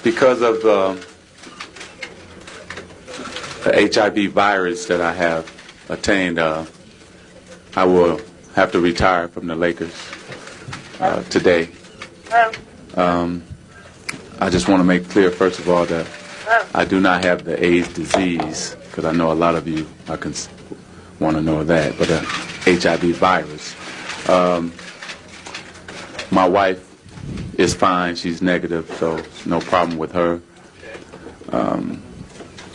Because of the HIV virus that I have attained, I will have to retire from the Lakers today. I just want to make clear, first of all, that I do not have the AIDS disease, because I know a lot of you want to know that, but HIV virus. My wife is fine. She's negative, so no problem with her.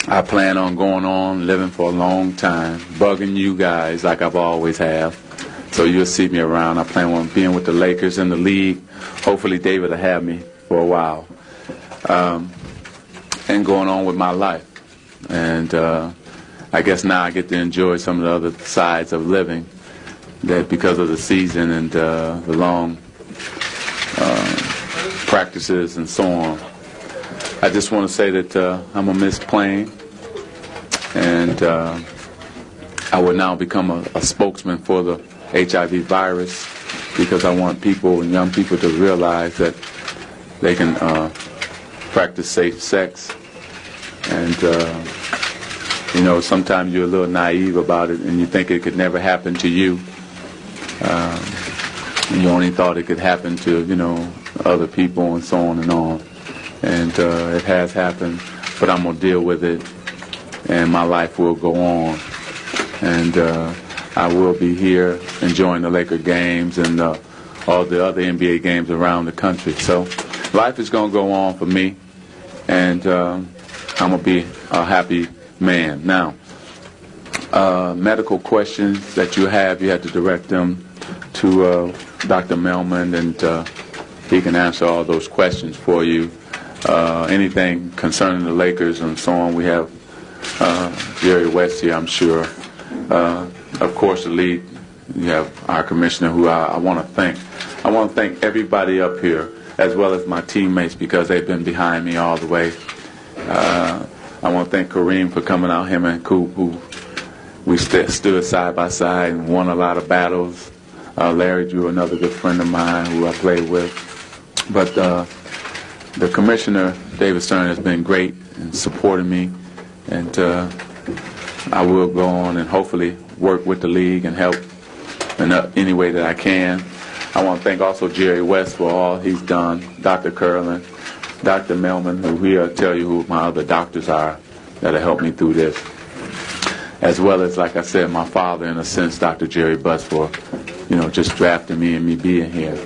I plan on going on, living for a long time, bugging you guys like I've always have. So you'll see me around. I plan on being with the Lakers in the league. Hopefully David will have me for a while. And going on with my life. And I guess now I get to enjoy some of the other sides of living, that because of the season and the long practices and so on. I just want to say that I'm going to miss playing, and I will now become a spokesman for the HIV virus, because I want people and young people to realize that they can practice safe sex. And you know, sometimes you're a little naive about it and you think it could never happen to you. You only thought it could happen to, you know, other people and so on and on. And it has happened, but I'm going to deal with it, and my life will go on. And I will be here enjoying the Laker games and all the other NBA games around the country. So life is going to go on for me, and I'm going to be a happy man. Now, medical questions that you have to direct them to Dr. Melman, and he can answer all those questions for you. Anything concerning the Lakers and so on, we have Jerry West here, I'm sure. Of course, the league, you have our commissioner, who I want to thank. I want to thank everybody up here, as well as my teammates, because they've been behind me all the way. I want to thank Kareem for coming out, him and Coop, who we stood side by side and won a lot of battles. Larry Drew, another good friend of mine who I played with. But the commissioner, David Stern, has been great in supporting me, and I will go on and hopefully work with the league and help in any way that I can. I want to thank also Jerry West for all he's done, Dr. Curlin, Dr. Melman, who he'll tell you who my other doctors are that have helped me through this, as well as, like I said, my father, in a sense, Dr. Jerry Buss, for, you know, just drafting me and me being here.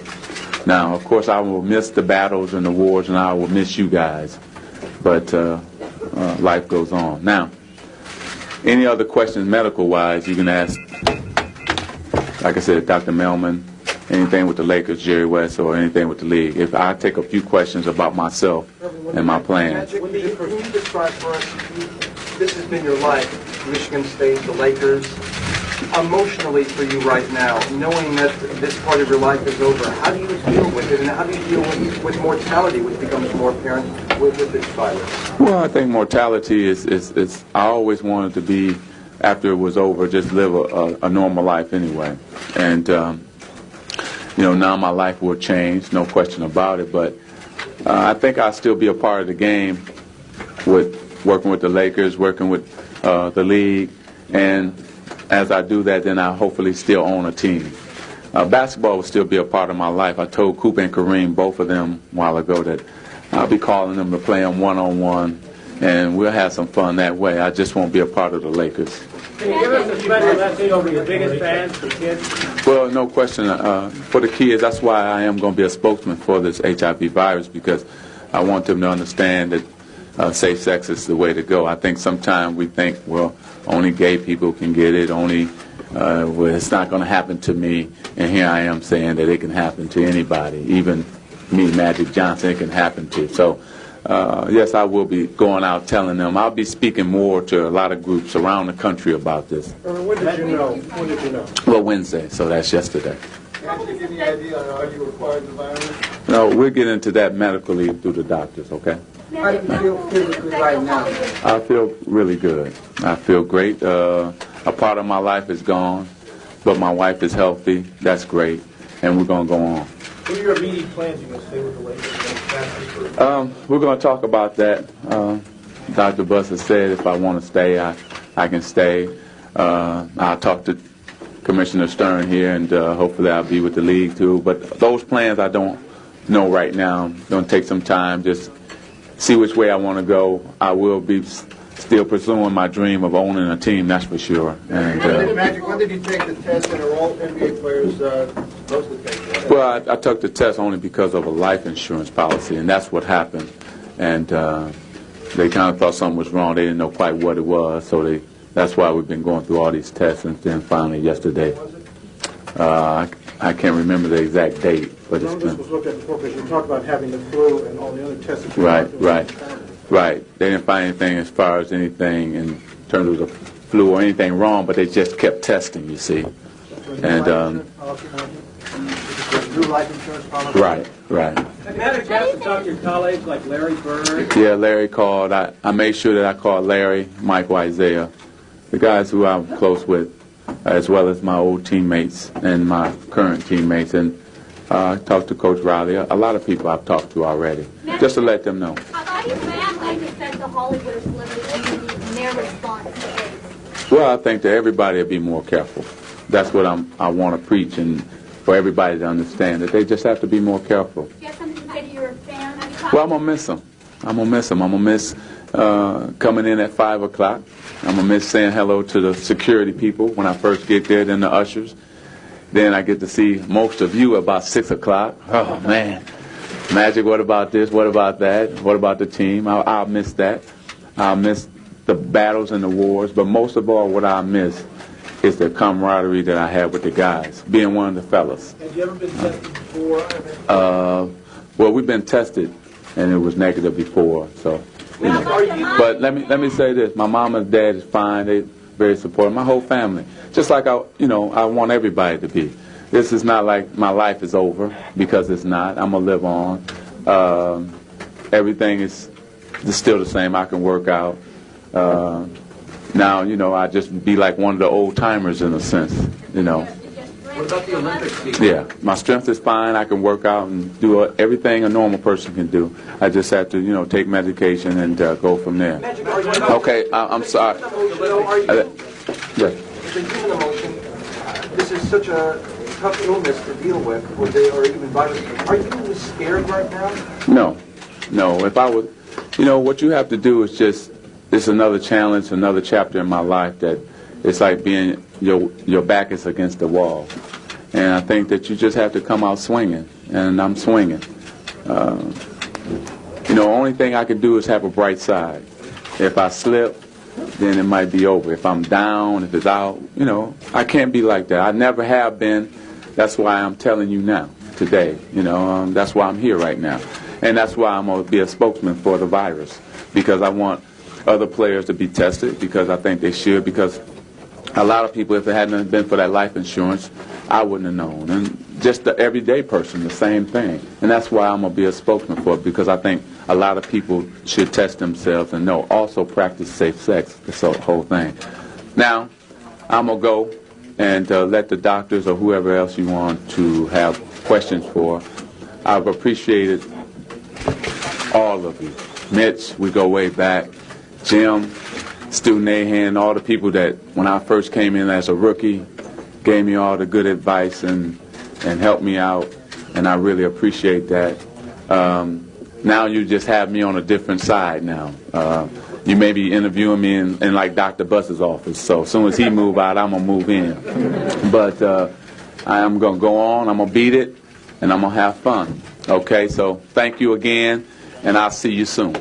Now, of course, I will miss the battles and the wars, and I will miss you guys, but life goes on. Now, any other questions medical-wise, you can ask, like I said, Dr. Melman, anything with the Lakers, Jerry West, or anything with the league. If I take a few questions about myself and my plans. Can you describe for us, this has been your life, Michigan State, the Lakers, emotionally for you right now, knowing that this part of your life is over, how do you deal with it, and how do you deal with mortality, which becomes more apparent with this virus? Well, I think mortality is I always wanted to be, after it was over, just live a normal life anyway. And, you know, now my life will change, no question about it, but I think I'll still be a part of the game with working with the Lakers, working with the league, and as I do that, then I hopefully still own a team. Basketball will still be a part of my life. I told Coop and Kareem, both of them, a while ago, that I'll be calling them to play them one-on-one, and we'll have some fun that way. I just won't be a part of the Lakers. Can you give us a special message over your biggest fans, the kids? Well, no question. For the kids, that's why I am going to be a spokesman for this HIV virus, because I want them to understand that safe sex is the way to go. I think sometimes we think, well, only gay people can get it, well, it's not going to happen to me, and here I am saying that it can happen to anybody, even me, Magic Johnson, it can happen to. So, yes, I will be going out telling them. I'll be speaking more to a lot of groups around the country about this. When did you know? When did you know? Well, Wednesday, so that's yesterday. Any idea on how you acquired the virus? No, we'll get into that medically through the doctors, okay? How do you feel physically right now? I feel really good. I feel great. A part of my life is gone, but my wife is healthy. That's great. and we're going to go on. What are your immediate plans? You going to stay with the Lakers? We're going to talk about that. Dr. Buss has said if I want to stay, I can stay. I'll talk to Commissioner Stern here, and hopefully I'll be with the league too. But those plans I don't know right now. I'm going to take some time, just see which way I want to go. I will be still pursuing my dream of owning a team, that's for sure. And, when did you take the test, and are all NBA players supposed to take it? Well, I took the test only because of a life insurance policy, and that's what happened. And they kind of thought something was wrong. They didn't know quite what it was, so that's why we've been going through all these tests. And then finally yesterday, I can't remember the exact date, but it's been... This was looked at before because you talked about having the flu and all the other tests that you Right. They didn't find anything as far as anything in terms of the flu or anything wrong, but they just kept testing, you see. And new life insurance policy. right. Have you had a chance to talk to your colleagues like Larry Bird? Yeah, Larry called. I made sure that I called Larry, Michael, Isaiah, the guys who I'm close with, as well as my old teammates and my current teammates. And I talked to Coach Riley. A lot of people I've talked to already, just to let them know. How do you affect the Hollywood celebrities and their response to this? Well, I think that everybody will be more careful. That's what I want to preach, and for everybody to understand that they just have to be more careful. Do you have something to say to your fans? Well, I'm going to miss them. I'm going to miss coming in at 5 o'clock. I'm going to miss saying hello to the security people when I first get there, then the ushers. Then I get to see most of you about 6 o'clock. Oh, man. Magic, what about this? What about that? What about the team? I'll miss that. I'll miss the battles and the wars. But most of all, what I miss is the camaraderie that I had with the guys, being one of the fellas. Have you ever been tested before? Well, we've been tested, and it was negative before. So, you know. But let me say this: my mom and dad is fine. They very supportive. My whole family, just like I want everybody to be. This is not like my life is over, because it's not. I'm gonna live on. Everything is still the same. I can work out. Now, I just be like one of the old timers in a sense, What about the Olympics? Yeah, my strength is fine. I can work out and do everything a normal person can do. I just have to, take medication and go from there. Okay, I'm sorry. Yes. It's a human emotion. This is such a tough illness to deal with, or even virus. Are you scared right now? No. If I was, what you have to do is it's another challenge, another chapter in my life that it's like being, your back is against the wall. And I think that you just have to come out swinging, and I'm swinging. Only thing I can do is have a bright side. If I slip, then it might be over. If I'm down, if it's out, I can't be like that. I never have been. That's why I'm telling you now, today. That's why I'm here right now. And that's why I'm going to be a spokesman for the virus, because I want other players to be tested, because I think they should, because a lot of people, if it hadn't been for that life insurance, I wouldn't have known. And just the everyday person, the same thing. And that's why I'm going to be a spokesman for it, because I think a lot of people should test themselves and also practice safe sex, this whole thing. Now, I'm going to go and let the doctors or whoever else you want to have questions for. I've appreciated all of you. Mitch, we go way back. Jim, Stu Nahan, all the people that when I first came in as a rookie gave me all the good advice and helped me out, and I really appreciate that. Now you just have me on a different side now. You may be interviewing me in like Dr. Buss's office, so as soon as he move out, I'm going to move in. But I am going to go on, I'm going to beat it, and I'm going to have fun. Okay, so thank you again, and I'll see you soon.